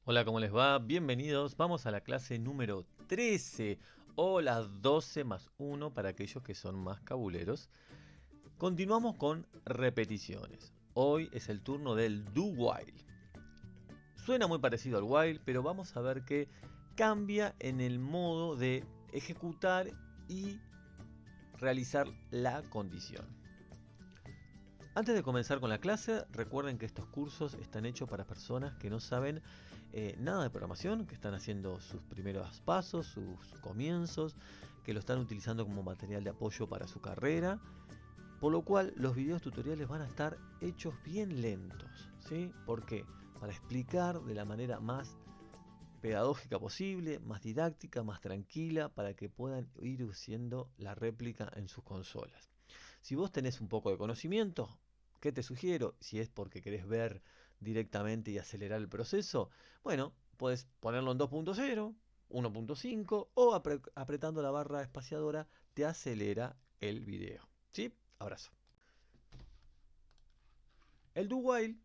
Hola, ¿cómo les va? Bienvenidos. Vamos a la clase número 13 o la 12 más 1 para aquellos que son más cabuleros. Continuamos con repeticiones. Hoy es el turno del do while. Suena muy parecido al while, pero vamos a ver que cambia en el modo de ejecutar y realizar la condición. Antes de comenzar con la clase, recuerden que estos cursos están hechos para personas que no saben nada de programación, que están haciendo sus primeros pasos, sus comienzos, que lo están utilizando como material de apoyo para su carrera, por lo cual los videos tutoriales van a estar hechos bien lentos, ¿sí? ¿Por qué? Para explicar de la manera más pedagógica posible, más didáctica, más tranquila, para que puedan ir haciendo la réplica en sus consolas. Si vos tenés un poco de conocimiento, ¿qué te sugiero? Si es porque querés ver directamente y acelerar el proceso, bueno, puedes ponerlo en 2.0, 1.5 o apretando la barra espaciadora te acelera el video. ¿Sí? Abrazo. El do while,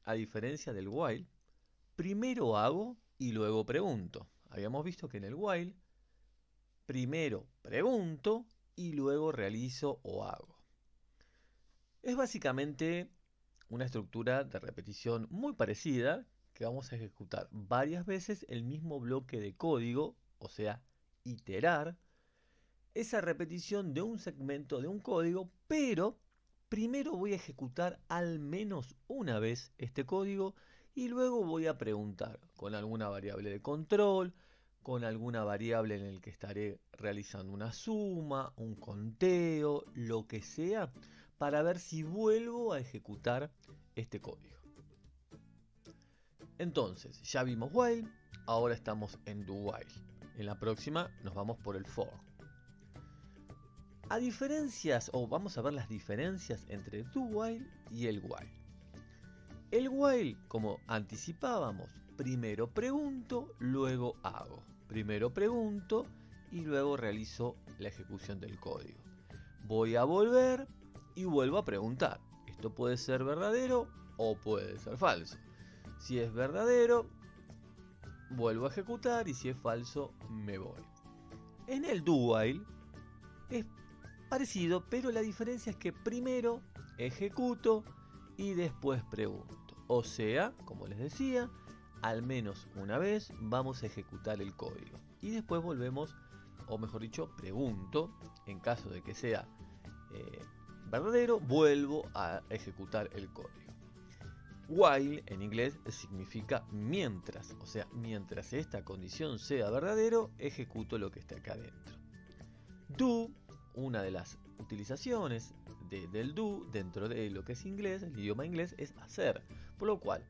a diferencia del while, primero hago y luego pregunto. Habíamos visto que en el while, primero pregunto y luego realizo o hago. Es básicamente una estructura de repetición muy parecida que vamos a ejecutar varias veces el mismo bloque de código, o sea, iterar esa repetición de un segmento de un código, pero primero voy a ejecutar al menos una vez este código y luego voy a preguntar con alguna variable de control, con alguna variable en el que estaré realizando una suma, un conteo, lo que sea, para ver si vuelvo a ejecutar este código. Entonces, ya vimos while, ahora estamos en do while. En la próxima nos vamos por el for. A diferencias, o vamos a ver las diferencias entre do while y el while. El while, como anticipábamos, primero pregunto, luego hago. Primero pregunto y luego realizo la ejecución del código. Voy a volver y vuelvo a preguntar. Esto puede ser verdadero o puede ser falso. Si es verdadero, vuelvo a ejecutar y si es falso, me voy. En el do while es parecido, pero la diferencia es que primero ejecuto y después pregunto. O sea, como les decía, al menos una vez vamos a ejecutar el código. Y después volvemos, o mejor dicho, pregunto. En caso de que sea verdadero, vuelvo a ejecutar el código. While en inglés significa mientras. O sea, mientras esta condición sea verdadero, ejecuto lo que está acá adentro. Do, una de las utilizaciones del do dentro de lo que es inglés, el idioma inglés, es hacer. Por lo cual,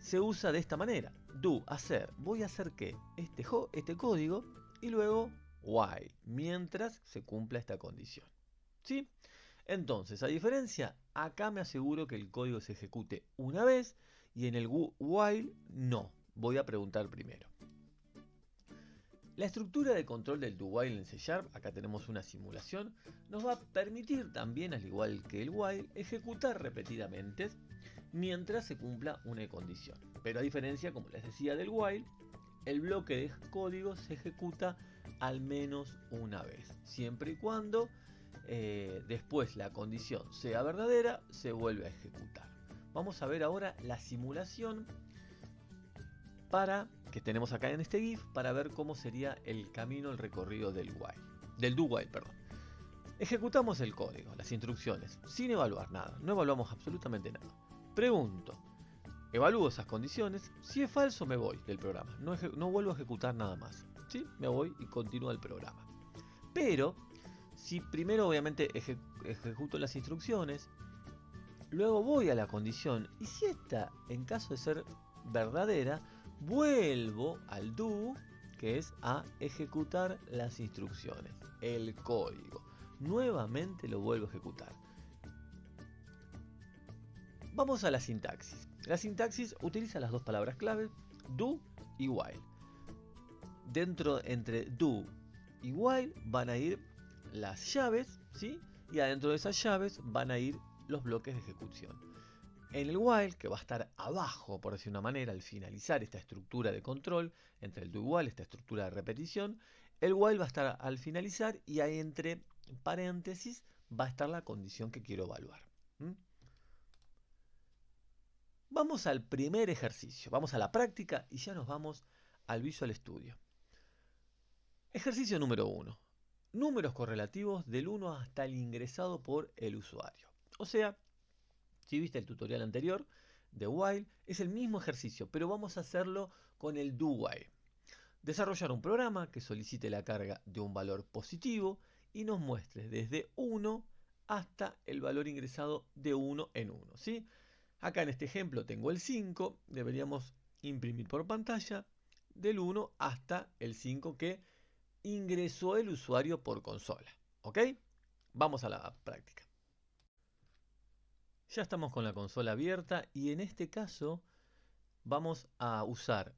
se usa de esta manera. Do, hacer. ¿Voy a hacer qué? Este código y luego while, mientras se cumpla esta condición. ¿Sí? Entonces, a diferencia, acá me aseguro que el código se ejecute una vez y en el while no. Voy a preguntar primero. La estructura de control del do while en C Sharp, acá tenemos una simulación, nos va a permitir también, al igual que el while, ejecutar repetidamente mientras se cumpla una condición. Pero a diferencia, como les decía, del while, el bloque de código se ejecuta al menos una vez, siempre y cuando después la condición sea verdadera, se vuelve a ejecutar. Vamos a ver ahora la simulación que tenemos acá en este GIF para ver cómo sería el camino, el recorrido del do while, perdón. Ejecutamos el código, las instrucciones, sin evaluar nada, no evaluamos absolutamente nada. Pregunto, evalúo esas condiciones, si es falso me voy del programa, no vuelvo a ejecutar nada más, ¿sí? Me voy y continúo el programa. Pero, si primero obviamente ejecuto las instrucciones, luego voy a la condición, y si esta, en caso de ser verdadera, vuelvo al do, que es a ejecutar las instrucciones, el código. Nuevamente lo vuelvo a ejecutar. Vamos a la sintaxis. La sintaxis utiliza las dos palabras clave, do y while. Entre do y while van a ir las llaves, ¿sí? Y adentro de esas llaves van a ir los bloques de ejecución. En el while, que va a estar abajo, por decir una manera, al finalizar esta estructura de control, entre el do while, esta estructura de repetición, el while va a estar al finalizar y ahí entre paréntesis va a estar la condición que quiero evaluar. Vamos al primer ejercicio, vamos a la práctica y ya nos vamos al Visual Studio. Ejercicio número 1. Números correlativos del 1 hasta el ingresado por el usuario. O sea, si viste el tutorial anterior de while, es el mismo ejercicio, pero vamos a hacerlo con el do while. Desarrollar un programa que solicite la carga de un valor positivo y nos muestre desde 1 hasta el valor ingresado de 1 en 1. ¿Sí? Acá en este ejemplo tengo el 5, deberíamos imprimir por pantalla del 1 hasta el 5 que ingresó el usuario por consola. ¿Ok? Vamos a la práctica. Ya estamos con la consola abierta y en este caso vamos a usar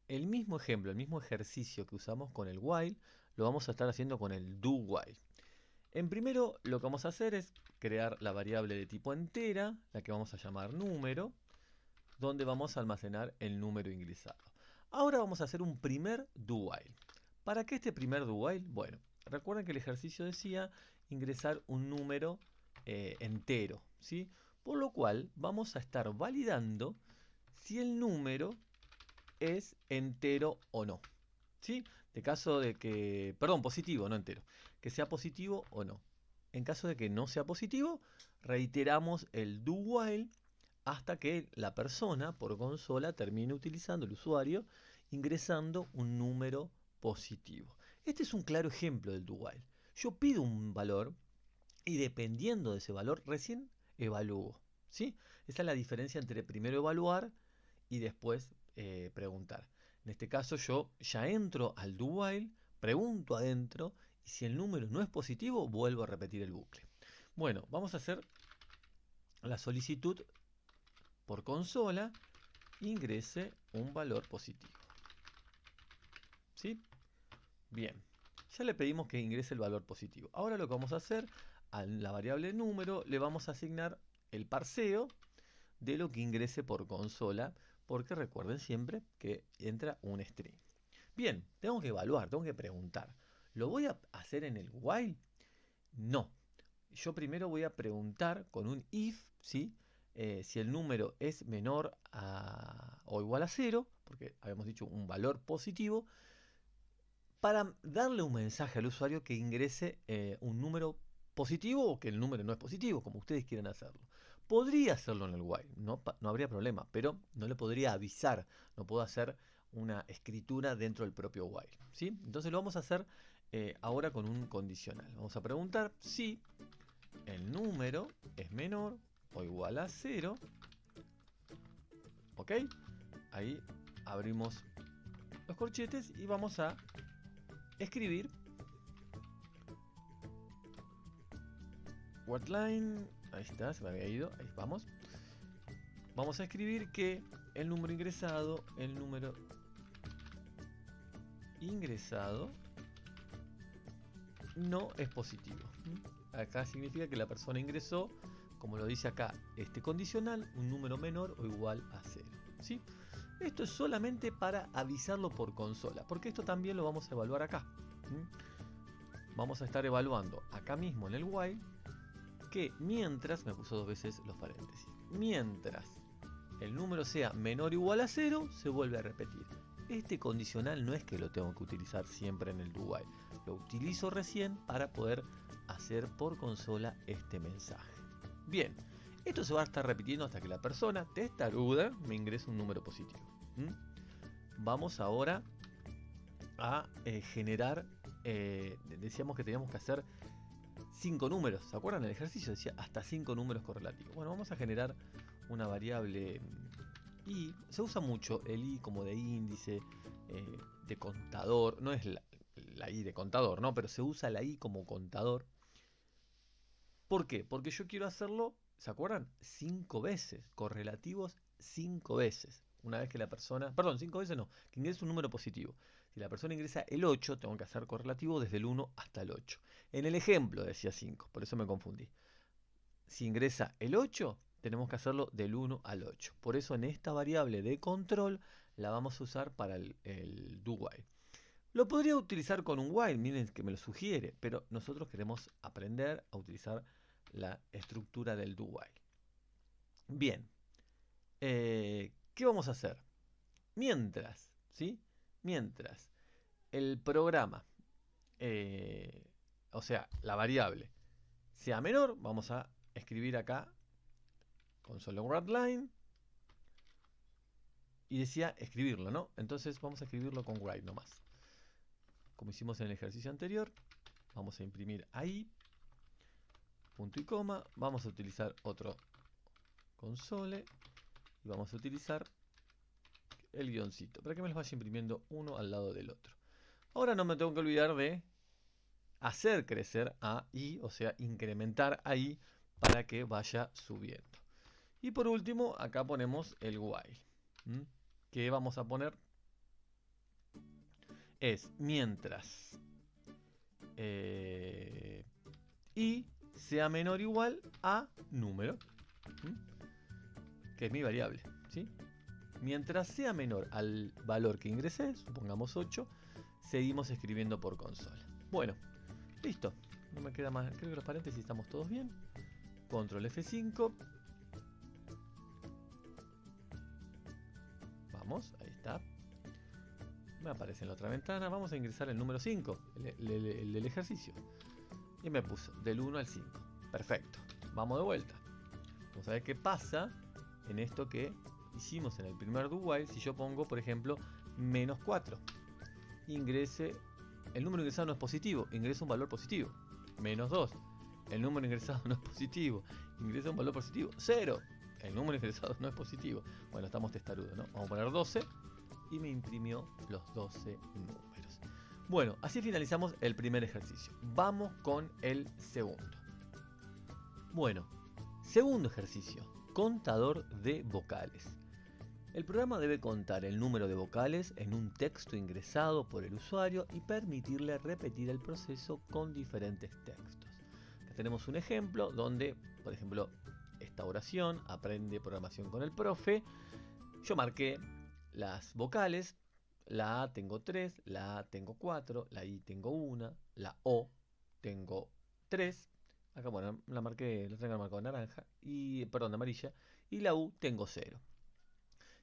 el mismo ejemplo, el mismo ejercicio que usamos con el while, lo vamos a estar haciendo con el do while. En primero lo que vamos a hacer es crear la variable de tipo entera, la que vamos a llamar número, donde vamos a almacenar el número ingresado. Ahora vamos a hacer un primer do while. ¿Para qué este primer do while? Bueno, recuerden que el ejercicio decía ingresar un número entero, ¿sí? Por lo cual vamos a estar validando si el número es entero o no, ¿sí? De caso de que, perdón, positivo, no entero, que sea positivo o no. En caso de que no sea positivo, reiteramos el do while hasta que la persona por consola termine utilizando, el usuario, ingresando un número positivo. Este es un claro ejemplo del do while. Yo pido un valor y dependiendo de ese valor recién evalúo, ¿sí? Esa es la diferencia entre primero evaluar y después preguntar. En este caso yo ya entro al do while, pregunto adentro y si el número no es positivo vuelvo a repetir el bucle. Bueno, vamos a hacer la solicitud por consola, ingrese un valor positivo. ¿Sí? Bien, ya le pedimos que ingrese el valor positivo. Ahora lo que vamos a hacer, a la variable número le vamos a asignar el parseo de lo que ingrese por consola, porque recuerden siempre que entra un string. Bien, tengo que evaluar, tengo que preguntar. ¿Lo voy a hacer en el while? No. Yo primero voy a preguntar con un if, ¿sí? Si el número es menor a o igual a 0, porque habíamos dicho un valor positivo, para darle un mensaje al usuario que ingrese un número positivo o que el número no es positivo, como ustedes quieran hacerlo. Podría hacerlo en el while, no habría problema, pero no le podría avisar, no puedo hacer una escritura dentro del propio while, ¿sí? Entonces lo vamos a hacer ahora con un condicional. Vamos a preguntar si el número es menor o igual a 0, ¿ok? Ahí abrimos los corchetes y vamos a escribir wordline, ahí está, se me había ido, ahí vamos. Vamos a escribir que el número ingresado no es positivo. Acá significa que la persona ingresó, como lo dice acá, este condicional, un número menor o igual a 0. ¿Sí? Esto es solamente para avisarlo por consola, porque esto también lo vamos a evaluar acá. Vamos a estar evaluando acá mismo en el while que mientras, me puso 2 veces los paréntesis, mientras el número sea menor o igual a 0, se vuelve a repetir. Este condicional no es que lo tengo que utilizar siempre en el do while, lo utilizo recién para poder hacer por consola este mensaje. Bien, esto se va a estar repitiendo hasta que la persona testaruda me ingrese un número positivo. Vamos ahora a generar, decíamos que teníamos que hacer 5 números, ¿se acuerdan? El ejercicio decía hasta 5 números correlativos. Bueno, vamos a generar una variable i, se usa mucho el i como de índice, de contador, no es la i de contador, ¿no? Pero se usa la i como contador. ¿Por qué? Porque yo quiero hacerlo, ¿se acuerdan? 5 veces, correlativos 5 veces. Una vez que la persona, perdón, 5 veces no, que ingrese un número positivo. Si la persona ingresa el 8, tengo que hacer correlativo desde el 1 hasta el 8. En el ejemplo decía 5, por eso me confundí. Si ingresa el 8, tenemos que hacerlo del 1 al 8. Por eso en esta variable de control la vamos a usar para el do while. Lo podría utilizar con un while, miren que me lo sugiere, pero nosotros queremos aprender a utilizar la estructura del do while. Bien, ¿qué vamos a hacer? Mientras, ¿sí? Mientras el programa, o sea, la variable, sea menor, vamos a escribir acá console.writeLine y decía escribirlo, ¿no? Entonces vamos a escribirlo con write nomás. Como hicimos en el ejercicio anterior, vamos a imprimir ahí, punto y coma, vamos a utilizar otro console y vamos a utilizar el guioncito para que me los vaya imprimiendo uno al lado del otro. Ahora no me tengo que olvidar de hacer crecer a i, o sea, incrementar a i para que vaya subiendo. Y por último, acá ponemos el while. ¿Qué vamos a poner? Es mientras i sea menor o igual a número, que es mi variable, ¿sí? Mientras sea menor al valor que ingresé, supongamos 8, seguimos escribiendo por consola. Bueno, listo. No me queda más. Creo que los paréntesis estamos todos bien. Control F5. Vamos, ahí está. Me aparece en la otra ventana. Vamos a ingresar el número 5, el del ejercicio. Y me puso del 1 al 5. Perfecto. Vamos de vuelta. Vamos a ver qué pasa en esto que hicimos en el primer do while. Si yo pongo, por ejemplo, menos 4. Ingrese. El número ingresado no es positivo. Ingresa un valor positivo. Menos 2. El número ingresado no es positivo. Ingresa un valor positivo. 0. El número ingresado no es positivo. Bueno, estamos testarudos, ¿no? Vamos a poner 12. Y me imprimió los 12 números. Bueno, así finalizamos el primer ejercicio. Vamos con el segundo. Bueno, segundo ejercicio. Contador de vocales. El programa debe contar el número de vocales en un texto ingresado por el usuario y permitirle repetir el proceso con diferentes textos. Acá tenemos un ejemplo donde, por ejemplo, esta oración, aprende programación con el profe. Yo marqué las vocales, la A tengo 3, la A tengo 4, la I tengo 1, la O tengo 3. Acá, bueno, la marqué, la tengo marcado naranja, perdón, amarilla, y la U tengo 0.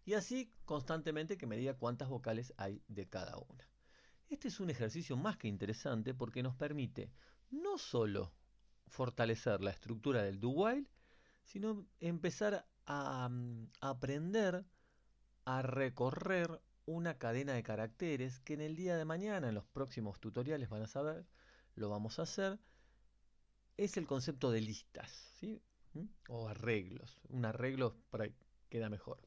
Y así constantemente que me diga cuántas vocales hay de cada una. Este es un ejercicio más que interesante porque nos permite no solo fortalecer la estructura del do while, sino empezar a aprender a recorrer una cadena de caracteres que en el día de mañana, en los próximos tutoriales van a saber, lo vamos a hacer. Es el concepto de listas, ¿sí? O arreglos. Un arreglo para que queda mejor.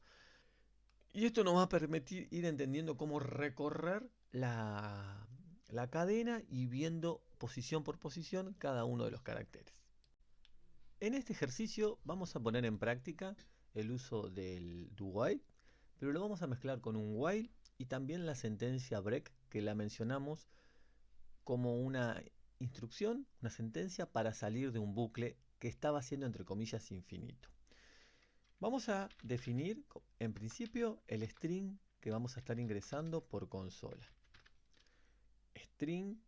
Y esto nos va a permitir ir entendiendo cómo recorrer la cadena y viendo posición por posición cada uno de los caracteres. En este ejercicio vamos a poner en práctica el uso del do while, pero lo vamos a mezclar con un while y también la sentencia break, que la mencionamos como una instrucción, una sentencia para salir de un bucle que estaba haciendo entre comillas infinito. Vamos a definir en principio el string que vamos a estar ingresando por consola. String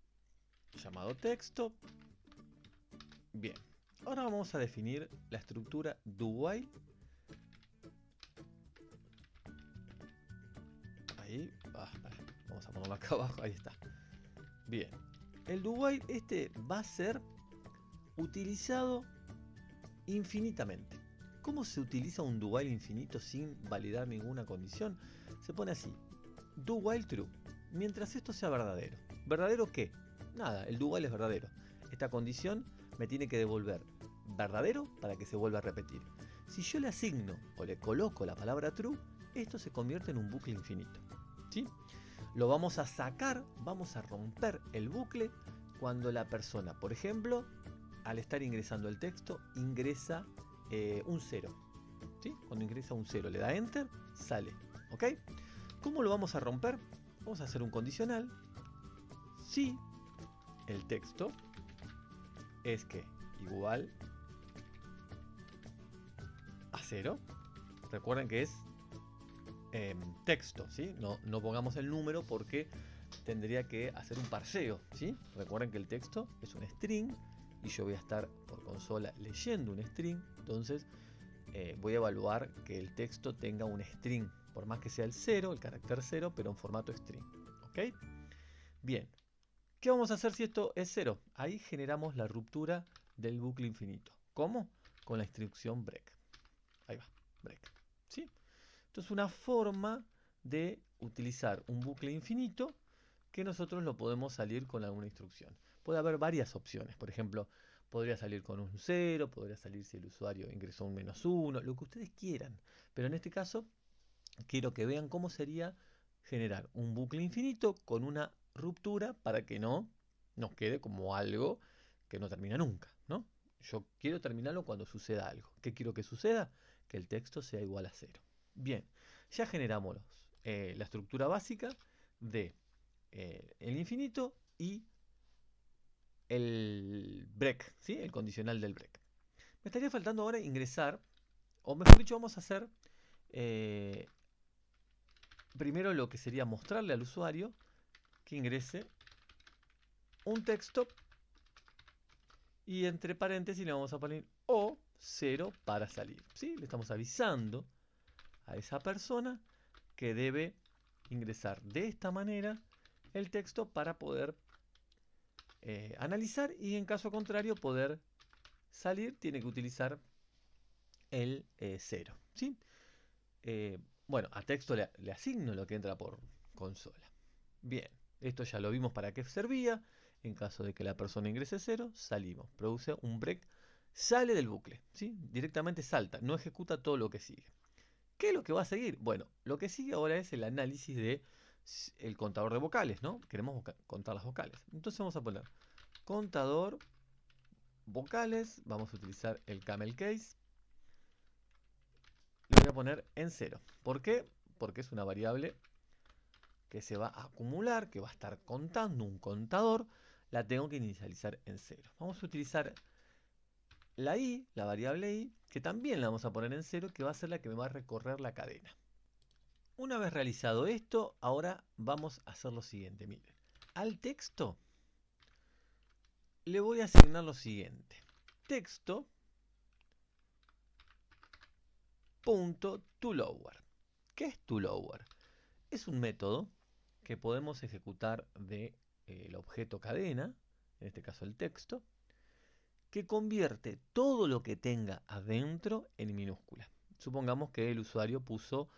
llamado texto. Bien, ahora vamos a definir la estructura do while. Ahí, vamos a ponerlo acá abajo, ahí está. Bien, el do while va a ser utilizado infinitamente. ¿Cómo se utiliza un do while infinito sin validar ninguna condición? Se pone así: do while true, mientras esto sea verdadero. ¿Verdadero qué? Nada, el do while es verdadero. Esta condición me tiene que devolver verdadero para que se vuelva a repetir. Si yo le asigno o le coloco la palabra true, esto se convierte en un bucle infinito, ¿sí? Lo vamos a sacar, vamos a romper el bucle cuando la persona, por ejemplo, al estar ingresando el texto, ingresa un 0. ¿Sí? Cuando ingresa un 0, le da enter, sale. ¿Ok? ¿Cómo lo vamos a romper? Vamos a hacer un condicional. Si el texto es que igual a 0. Recuerden que es texto, ¿sí? No pongamos el número porque tendría que hacer un parseo, ¿sí? Recuerden que el texto es un string y yo voy a estar por consola leyendo un string, entonces voy a evaluar que el texto tenga un string, por más que sea el 0, el carácter 0, pero en formato string, ¿ok? Bien, ¿qué vamos a hacer si esto es 0? Ahí generamos la ruptura del bucle infinito. ¿Cómo? Con la instrucción break. Ahí va, break, ¿sí? Esto es una forma de utilizar un bucle infinito que nosotros lo podemos salir con alguna instrucción. Puede haber varias opciones. Por ejemplo, podría salir con un 0, podría salir si el usuario ingresó un -1, lo que ustedes quieran. Pero en este caso, quiero que vean cómo sería generar un bucle infinito con una ruptura para que no nos quede como algo que no termina nunca, ¿no? Yo quiero terminarlo cuando suceda algo. ¿Qué quiero que suceda? Que el texto sea igual a 0. Bien, ya generamos la estructura básica de el infinito y el break, ¿sí? El condicional del break. Me estaría faltando ahora ingresar, o mejor dicho, vamos a hacer primero lo que sería mostrarle al usuario que ingrese un texto y entre paréntesis le vamos a poner o 0 para salir, ¿sí? Le estamos avisando a esa persona que debe ingresar de esta manera el texto para poder analizar y en caso contrario poder salir tiene que utilizar el 0, ¿sí? Bueno, a texto le asigno lo que entra por consola. Bien, esto ya lo vimos para qué servía. En caso de que la persona ingrese 0, salimos. Produce un break, sale del bucle, ¿sí? Directamente salta, no ejecuta todo lo que sigue. ¿Qué es lo que va a seguir? Bueno, lo que sigue ahora es el análisis de el contador de vocales, ¿no? Queremos contar las vocales. Entonces vamos a poner contador vocales, vamos a utilizar el camel case. Lo voy a poner en 0. ¿Por qué? Porque es una variable que se va a acumular, que va a estar contando un contador, la tengo que inicializar en 0. Vamos a utilizar la i, la variable i, que también la vamos a poner en 0, que va a ser la que me va a recorrer la cadena. Una vez realizado esto, ahora vamos a hacer lo siguiente. Miren, al texto le voy a asignar lo siguiente. Texto punto toLower. ¿Qué es toLower? Es un método que podemos ejecutar del objeto cadena, en este caso el texto, que convierte todo lo que tenga adentro en minúscula. Supongamos que el usuario puso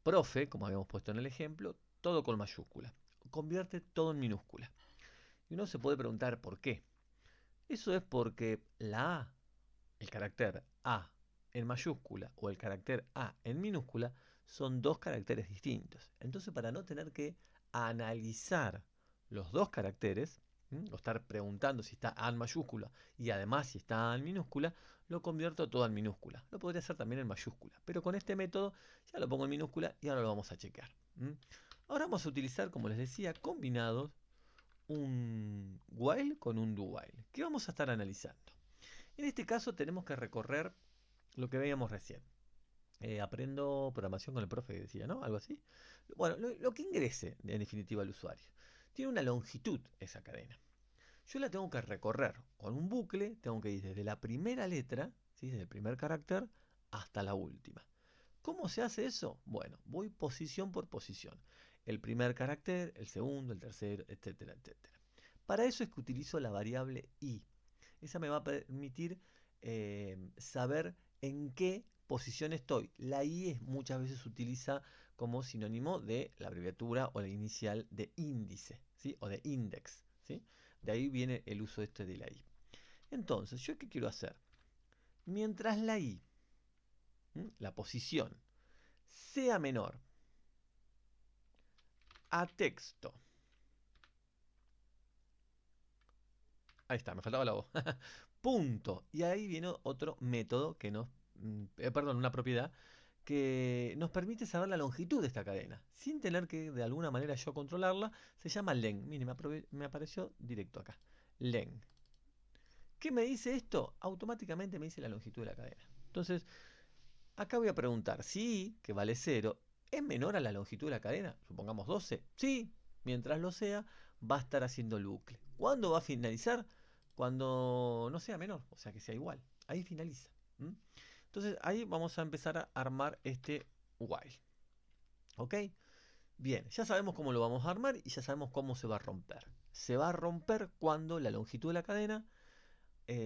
profe, como habíamos puesto en el ejemplo, todo con mayúscula. Convierte todo en minúscula. Y uno se puede preguntar por qué. Eso es porque la A, el carácter A en mayúscula o el carácter A en minúscula son dos caracteres distintos. Entonces, para no tener que analizar los dos caracteres, o estar preguntando si está A en mayúscula y además si está A en minúscula, lo convierto todo en minúscula. Lo podría hacer también en mayúscula, pero con este método ya lo pongo en minúscula y ahora lo vamos a chequear. Ahora vamos a utilizar, como les decía, combinados un while con un do while. ¿Qué vamos a estar analizando? En este caso tenemos que recorrer lo que veíamos recién. Aprendo programación con el profe que decía, ¿no? Algo así. Bueno, lo que ingrese en definitiva al usuario. Tiene una longitud esa cadena. Yo la tengo que recorrer con un bucle, tengo que ir desde la primera letra, ¿sí? Desde el primer carácter, hasta la última. ¿Cómo se hace eso? Bueno, voy posición por posición. El primer carácter, el segundo, el tercero, etcétera, etcétera. Para eso es que utilizo la variable i. Esa me va a permitir saber en qué posición estoy. La i muchas veces se utiliza como sinónimo de la abreviatura o la inicial de índice, ¿sí? O de index, ¿sí? De ahí viene el uso este de la i. Entonces, ¿yo qué quiero hacer? Mientras la i, la posición, sea menor a texto. Ahí está, me faltaba la voz. Punto. Y ahí viene otro método que nos, perdón, una propiedad que nos permite saber la longitud de esta cadena, sin tener que de alguna manera yo controlarla. Se llama len. Miren, me apareció directo acá. Len. ¿Qué me dice esto? Automáticamente me dice la longitud de la cadena. Entonces, acá voy a preguntar si I, que vale 0, es menor a la longitud de la cadena, supongamos 12. Sí, mientras lo sea, va a estar haciendo el bucle. ¿Cuándo va a finalizar? Cuando no sea menor, o sea que sea igual. Ahí finaliza. Entonces ahí vamos a empezar a armar este while. ¿Ok? Bien, ya sabemos cómo lo vamos a armar y ya sabemos cómo se va a romper. Se va a romper cuando la longitud de la cadena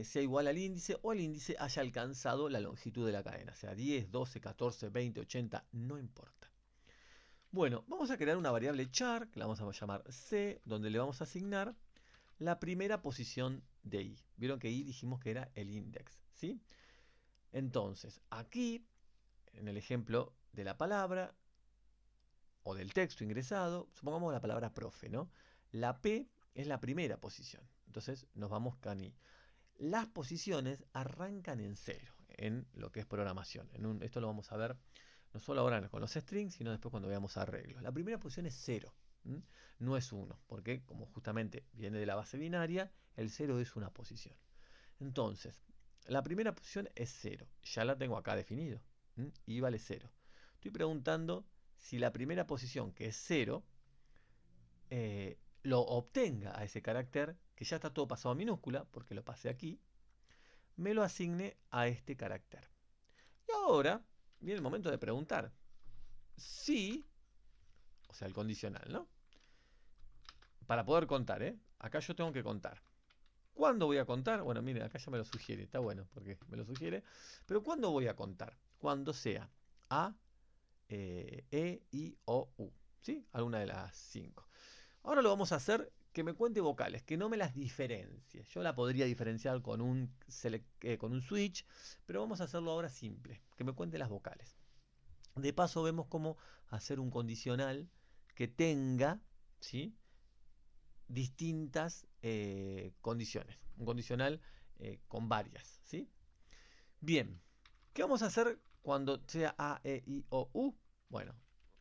sea igual al índice o el índice haya alcanzado la longitud de la cadena. Sea 10, 12, 14, 20, 80, no importa. Bueno, vamos a crear una variable char, que la vamos a llamar c, donde le vamos a asignar la primera posición de i. Vieron que i dijimos que era el index, ¿sí? Entonces, aquí, en el ejemplo de la palabra o del texto ingresado, supongamos la palabra profe, ¿no? La P es la primera posición. Entonces, nos vamos con i. Las posiciones arrancan en 0 en lo que es programación. Esto lo vamos a ver no solo ahora con los strings, sino después cuando veamos arreglos. La primera posición es 0, no es 1, porque como justamente viene de la base binaria, el 0 es una posición. Entonces, la primera posición es 0, ya la tengo acá definido, y vale 0. Estoy preguntando si la primera posición, que es 0, lo obtenga a ese carácter, que ya está todo pasado a minúscula, porque lo pasé aquí, me lo asigne a este carácter. Y ahora viene el momento de preguntar si, o sea, el condicional, ¿no? Para poder contar, acá yo tengo que contar. ¿Cuándo voy a contar? Bueno, miren, acá ya me lo sugiere, está bueno porque me lo sugiere. Pero ¿cuándo voy a contar? Cuando sea A, E, I, O, U. ¿Sí? Alguna de las 5. Ahora lo vamos a hacer que me cuente vocales, que no me las diferencie. Yo la podría diferenciar con un switch, pero vamos a hacerlo ahora simple, que me cuente las vocales. De paso vemos cómo hacer un condicional que tenga, ¿sí?, distintas condiciones. Un condicional con varias, ¿sí? Bien, ¿qué vamos a hacer cuando sea A, E, I, O, U? Bueno,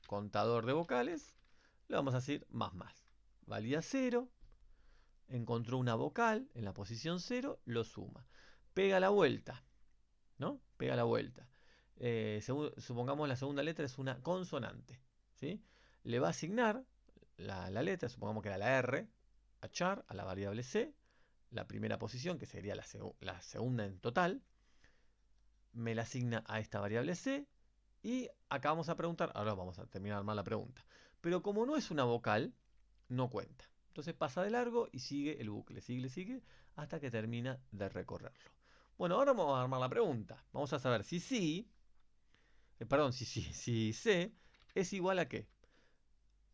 contador de vocales, le vamos a decir más. Valía 0, encontró una vocal en la posición 0, lo suma. Pega la vuelta, ¿no? Pega la vuelta. Supongamos la segunda letra es una consonante, ¿sí? Le va a asignar la letra, supongamos que era la R, a char, a la variable C, la primera posición, que sería la segunda en total, me la asigna a esta variable C, y acá vamos a preguntar, ahora vamos a terminar de armar la pregunta, pero como no es una vocal, no cuenta. Entonces pasa de largo y sigue el bucle, sigue, hasta que termina de recorrerlo. Bueno, ahora vamos a armar la pregunta. Vamos a saber si si C es igual a qué.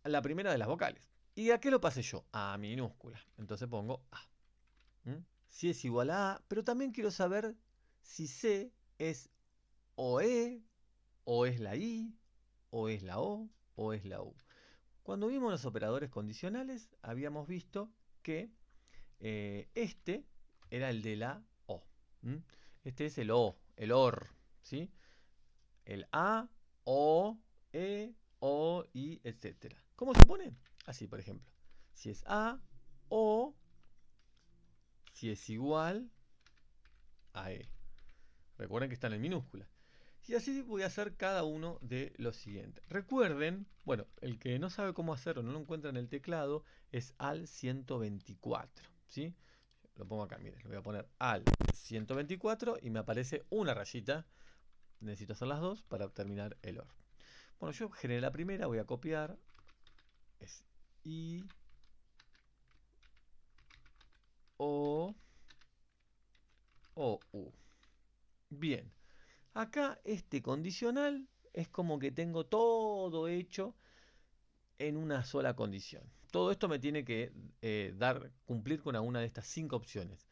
A la primera de las vocales. ¿Y a qué lo pasé yo? A minúscula. Entonces pongo A. Si es igual a A, pero también quiero saber si C es o E, o es la I, o es la O, o es la U. Cuando vimos los operadores condicionales, habíamos visto que este era el de la O. Este es el O, el OR, ¿sí? El A, O, E, O, I, etc. ¿Cómo se pone? Así, por ejemplo. Si es A, O, si es igual a E. Recuerden que están en minúscula. Y así voy a hacer cada uno de los siguientes. Recuerden, bueno, el que no sabe cómo hacerlo, no lo encuentra en el teclado, es al 124, ¿sí? Lo pongo acá, miren, lo voy a poner al 124 y me aparece una rayita. Necesito hacer las dos para terminar el OR. Bueno, yo generé la primera, voy a copiar. Es I, O, O, U. Bien. Acá este condicional es como que tengo todo hecho en una sola condición. Todo esto me tiene que cumplir con alguna de estas 5 opciones.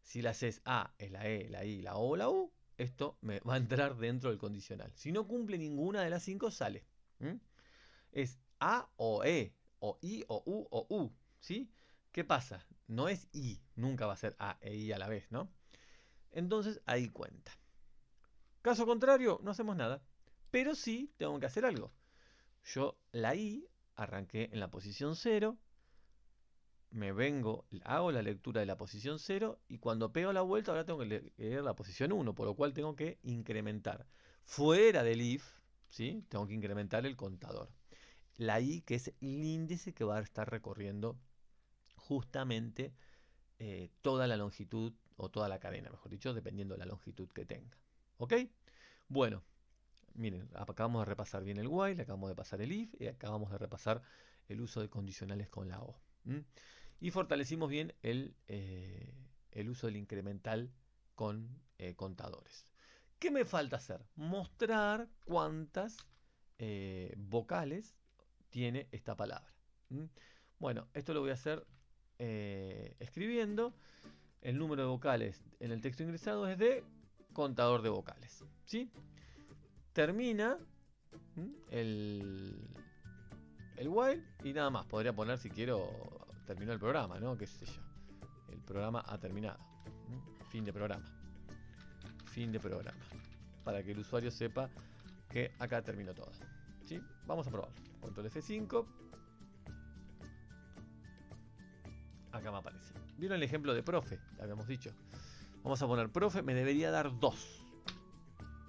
Si las es A, es la E, la I, la O o la U, esto me va a entrar dentro del condicional. Si no cumple ninguna de las 5, sale. Es A o E, o I o U o U, ¿sí? ¿Qué pasa? No es I, nunca va a ser A e I a la vez, ¿no? Entonces ahí cuenta. Caso contrario, no hacemos nada. Pero sí tengo que hacer algo. Yo la I arranqué en la posición 0. Me vengo, hago la lectura de la posición 0. Y cuando pego la vuelta ahora tengo que leer la posición 1. Por lo cual tengo que incrementar. Fuera del if, ¿sí? Tengo que incrementar el contador. La i, que es el índice que va a estar recorriendo justamente toda la longitud o toda la cadena, mejor dicho, dependiendo de la longitud que tenga. ¿Ok? Bueno, miren, acabamos de repasar bien el while, acabamos de pasar el if y acabamos de repasar el uso de condicionales con la o. Y fortalecimos bien el uso del incremental con contadores. ¿Qué me falta hacer? Mostrar cuántas vocales tiene esta palabra. Bueno, esto lo voy a hacer escribiendo. El número de vocales en el texto ingresado es de contador de vocales. ¿Sí? Termina el while y nada más. Podría poner, si quiero, terminó el programa, ¿no? ¿Qué sé yo? El programa ha terminado. Fin de programa. Fin de programa. Para que el usuario sepa que acá terminó todo. ¿Sí? Vamos a probarlo. Control F5. Acá me aparece. ¿Vieron el ejemplo de profe? Habíamos dicho. Vamos a poner profe, me debería dar 2.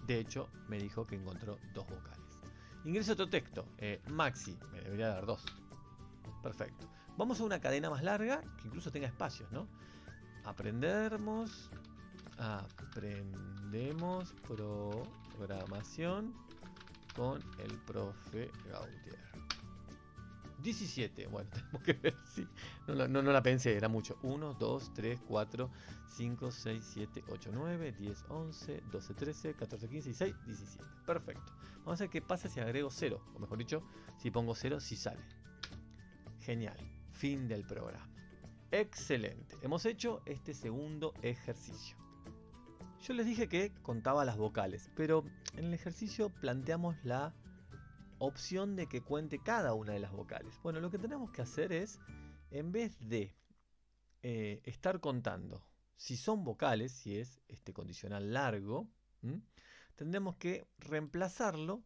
De hecho, me dijo que encontró 2 vocales. Ingreso otro texto. Maxi, me debería dar 2. Perfecto. Vamos a una cadena más larga que incluso tenga espacios, ¿no? Aprendemos programación con el profe Gautier. 17, bueno, tenemos que ver si. No la pensé, era mucho. 1, 2, 3, 4, 5, 6, 7, 8, 9, 10, 11, 12, 13, 14, 15, 16, 17. Perfecto. Vamos a ver qué pasa si agrego 0. O mejor dicho, si pongo 0, si sale. Genial. Fin del programa. Excelente. Hemos hecho este segundo ejercicio. Yo les dije que contaba las vocales, pero en el ejercicio planteamos la opción de que cuente cada una de las vocales. Bueno, lo que tenemos que hacer es, en vez de estar contando si son vocales, si es este condicional largo, tendremos que reemplazarlo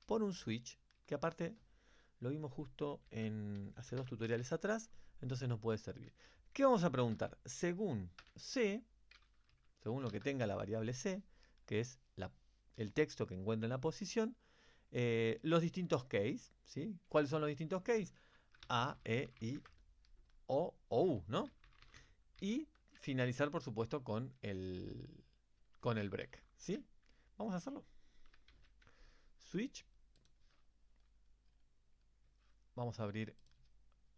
por un switch, que aparte lo vimos justo hace 2 tutoriales atrás, entonces nos puede servir. ¿Qué vamos a preguntar? Según C, según lo que tenga la variable C, que es el texto que encuentra en la posición, los distintos case, ¿sí? ¿Cuáles son los distintos case? A, E, I, O U, ¿no? Y finalizar, por supuesto, con el break, ¿sí? Vamos a hacerlo. Switch. Vamos a abrir.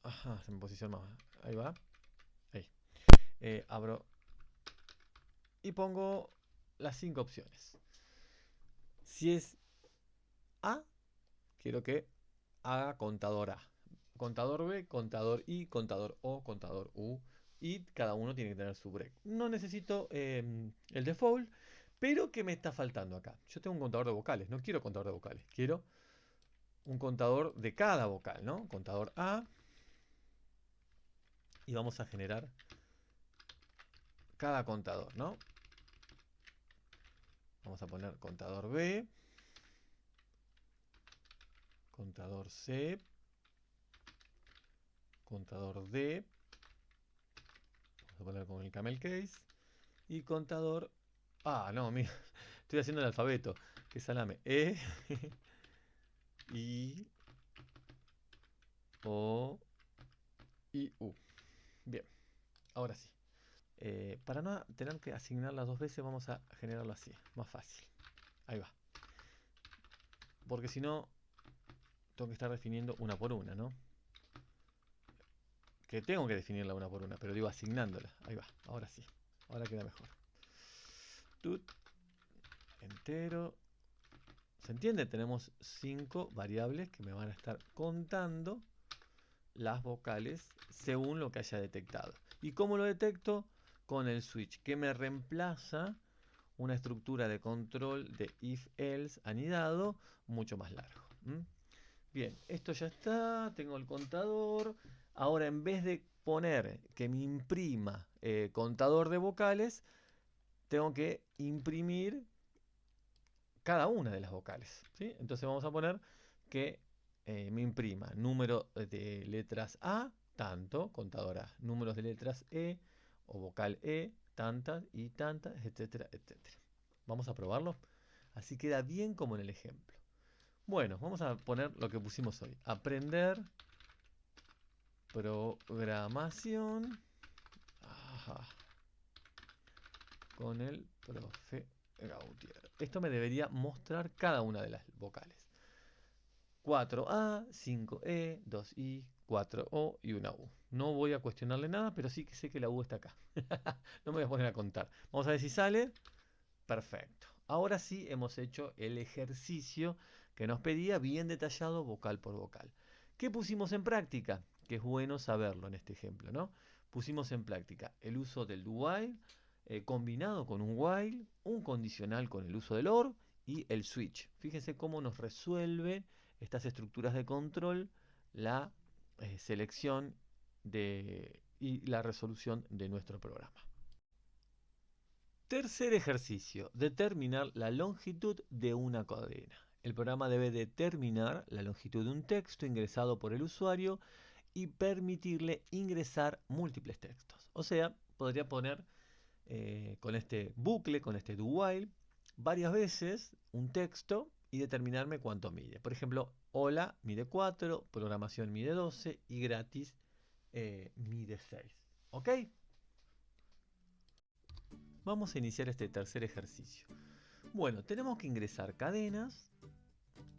Ajá, se me posiciona más. Ahí va. Ahí. Abro. Y pongo las 5 opciones. Si es A, quiero que haga contador A. Contador B, contador I, contador O, contador U. Y cada uno tiene que tener su break. No necesito el default, pero ¿qué me está faltando acá? Yo tengo un contador de vocales, no quiero contador de vocales, quiero un contador de cada vocal, ¿no? Contador A. Y vamos a generar cada contador, ¿no? Vamos a poner contador B, contador C, contador D, vamos a poner con el camel case, y contador... Ah, no, mira, estoy haciendo el alfabeto, que salame. E, I, O, I, U. Bien, ahora sí. Para no tener que asignarlas 2 veces, vamos a generarlo así, más fácil. Ahí va. Porque si no, tengo que estar definiendo una por una, ¿no? Que tengo que definirla una por una, pero digo asignándola. Ahí va, ahora sí. Ahora queda mejor. Tut, entero. ¿Se entiende? Tenemos 5 variables que me van a estar contando las vocales según lo que haya detectado. ¿Y cómo lo detecto? Con el switch, que me reemplaza una estructura de control de if-else anidado mucho más largo. Bien, esto ya está, tengo el contador. Ahora, en vez de poner que me imprima contador de vocales, tengo que imprimir cada una de las vocales, ¿sí? Entonces vamos a poner que me imprima número de letras A, tanto, contador A, números de letras E o vocal E, tantas y tantas, etcétera, etcétera. Vamos a probarlo. Así queda bien como en el ejemplo. Bueno, vamos a poner lo que pusimos hoy. Aprender programación, ajá, con el profe Gautier. Esto me debería mostrar cada una de las vocales. 4A, 5E, 2I, 4O y una U. No voy a cuestionarle nada, pero sí que sé que la U está acá. No me voy a poner a contar. Vamos a ver si sale. Perfecto. Ahora sí hemos hecho el ejercicio que nos pedía bien detallado vocal por vocal. ¿Qué pusimos en práctica? Que es bueno saberlo en este ejemplo, ¿no? Pusimos en práctica el uso del do while combinado con un while, un condicional con el uso del or y el switch. Fíjense cómo nos resuelve estas estructuras de control la selección y la resolución de nuestro programa. Tercer ejercicio, determinar la longitud de una cadena. El programa debe determinar la longitud de un texto ingresado por el usuario y permitirle ingresar múltiples textos. O sea, podría poner con este bucle, con este do while, varias veces un texto y determinarme cuánto mide. Por ejemplo, hola mide 4, programación mide 12 y gratis mide 6. ¿Ok? Vamos a iniciar este tercer ejercicio. Bueno, tenemos que ingresar cadenas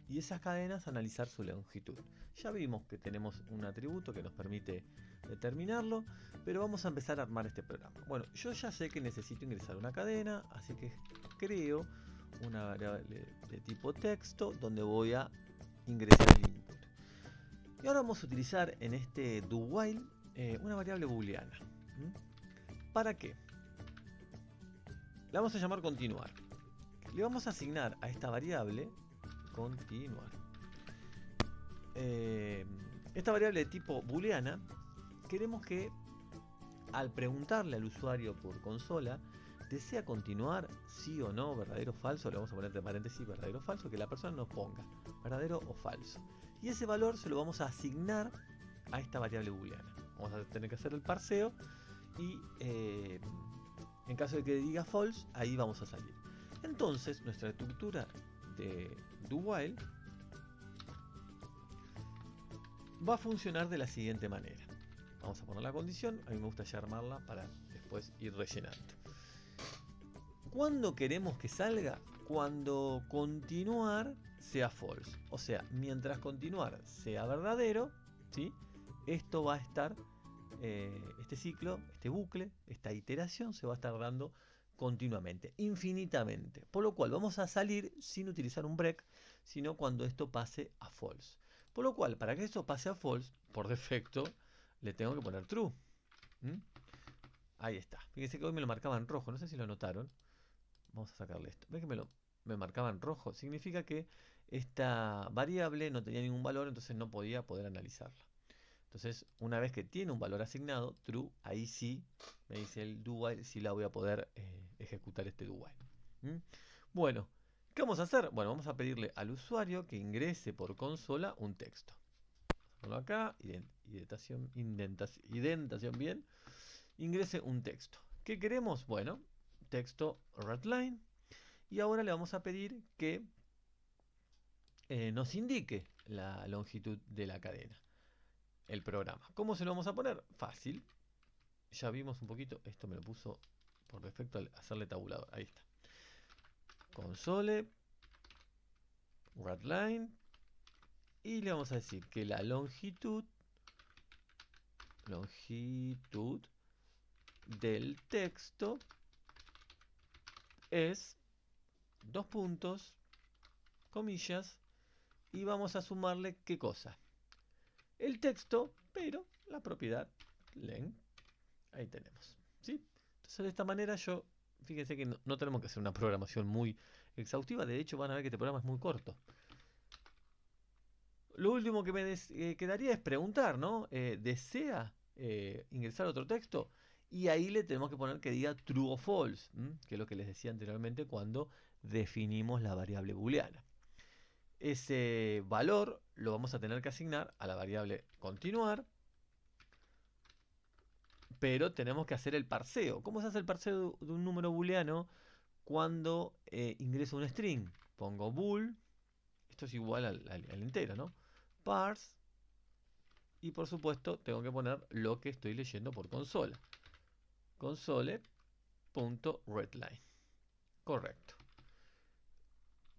y esas cadenas analizar su longitud. Ya vimos que tenemos un atributo que nos permite determinarlo, pero vamos a empezar a armar este programa. Bueno, yo ya sé que necesito ingresar una cadena, así que creo una variable de tipo texto donde voy a ingresar el input. Y ahora vamos a utilizar en este do while una variable booleana. ¿Para qué? La vamos a llamar continuar. Le vamos a asignar a esta variable continuar. Esta variable de tipo booleana, queremos que al preguntarle al usuario por consola, desea continuar, sí o no, verdadero o falso, le vamos a poner entre paréntesis verdadero o falso, que la persona nos ponga verdadero o falso. Y ese valor se lo vamos a asignar a esta variable booleana. Vamos a tener que hacer el parseo y en caso de que diga false, ahí vamos a salir. Entonces, nuestra estructura de do while va a funcionar de la siguiente manera. Vamos a poner la condición, a mí me gusta ya armarla para después ir rellenando. ¿Cuándo queremos que salga? Cuando continuar sea false. O sea, mientras continuar sea verdadero, ¿sí? Esto va a estar, este ciclo, este bucle, esta iteración se va a estar dando continuamente, infinitamente. Por lo cual vamos a salir sin utilizar un break, sino cuando esto pase a false. Por lo cual, para que esto pase a false, por defecto, le tengo que poner true. ¿Mm? Ahí está. Fíjense que hoy me lo marcaba en rojo, no sé si lo notaron. Vamos a sacarle esto. ¿Ven que me marcaba en rojo? Significa que esta variable no tenía ningún valor, entonces no podía poder analizarla. Entonces, una vez que tiene un valor asignado, true, ahí sí, me dice el do while, sí la voy a poder ejecutar este do while. ¿Mm? Bueno, ¿qué vamos a hacer? Bueno, vamos a pedirle al usuario que ingrese por consola un texto. Vamos a ponerlo acá, indentación bien, ingrese un texto. ¿Qué queremos? Bueno, texto readline. Y ahora le vamos a pedir que nos indique la longitud de la cadena, el programa. ¿Cómo se lo vamos a poner? Fácil. Ya vimos un poquito, esto me lo puso por defecto al hacerle tabulador. Ahí está. Console, readline. Y le vamos a decir que la longitud del texto es dos puntos, comillas, y vamos a sumarle ¿qué cosa? El texto, pero la propiedad len. Ahí tenemos, ¿sí? Entonces de esta manera fíjense que no tenemos que hacer una programación muy exhaustiva, de hecho van a ver que este programa es muy corto. Lo último que me quedaría es preguntar, ¿no? ¿Desea ingresar otro texto? Y ahí le tenemos que poner que diga true o false, que es lo que les decía anteriormente cuando definimos la variable booleana. Ese valor lo vamos a tener que asignar a la variable continuar, pero tenemos que hacer el parseo. ¿Cómo se hace el parseo de un número booleano cuando ingreso un string? pongo bool, esto es igual al entero, ¿no? Parse, y por supuesto tengo que poner lo que estoy leyendo por consola. Console.readline. Correcto.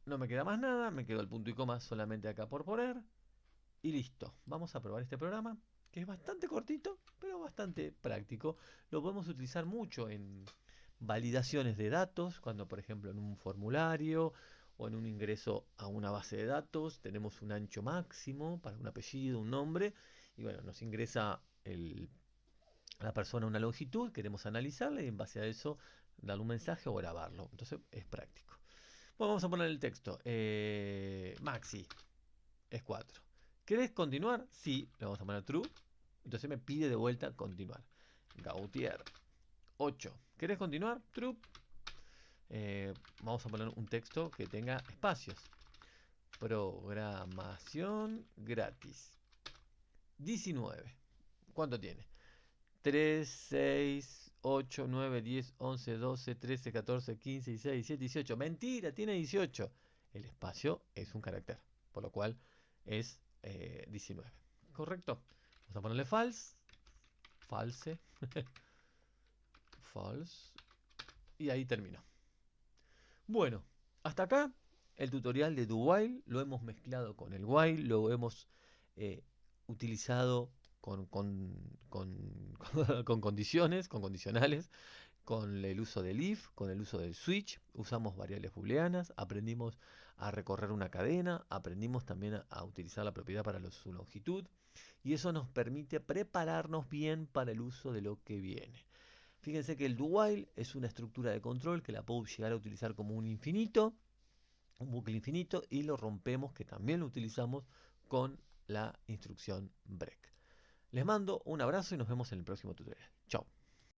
No me queda más nada, me quedó el punto y coma solamente acá por poner. Y listo, vamos a probar este programa, que es bastante cortito, pero bastante práctico. Lo podemos utilizar mucho en validaciones de datos, cuando por ejemplo en un formulario o en un ingreso a una base de datos tenemos un ancho máximo para un apellido, un nombre, y bueno, nos ingresa la persona una longitud, queremos analizarla y en base a eso darle un mensaje o grabarlo. Entonces es práctico. Bueno, vamos a poner el texto. Maxi es 4. ¿Querés continuar? Sí, le vamos a poner true. Entonces me pide de vuelta continuar. Gautier 8. ¿Querés continuar? True. Vamos a poner un texto que tenga espacios. Programación gratis. 19. ¿Cuánto tiene? 3, 6, 8, 9, 10, 11, 12, 13, 14, 15, 16, 17, 18. Mentira, tiene 18. El espacio es un carácter, por lo cual es 19. ¿Correcto? Vamos a ponerle false. False. False. Y ahí terminó. Bueno, hasta acá el tutorial de do while. Lo hemos mezclado con el while. Lo hemos utilizado con condiciones, con condicionales, con el uso del if, con el uso del switch. Usamos variables booleanas, aprendimos a recorrer una cadena, aprendimos también a utilizar la propiedad para su longitud, y eso nos permite prepararnos bien para el uso de lo que viene. Fíjense que el do while es una estructura de control que la puedo llegar a utilizar como un infinito, un bucle infinito, y lo rompemos, que también lo utilizamos con la instrucción break. Les mando un abrazo y nos vemos en el próximo tutorial. Chao.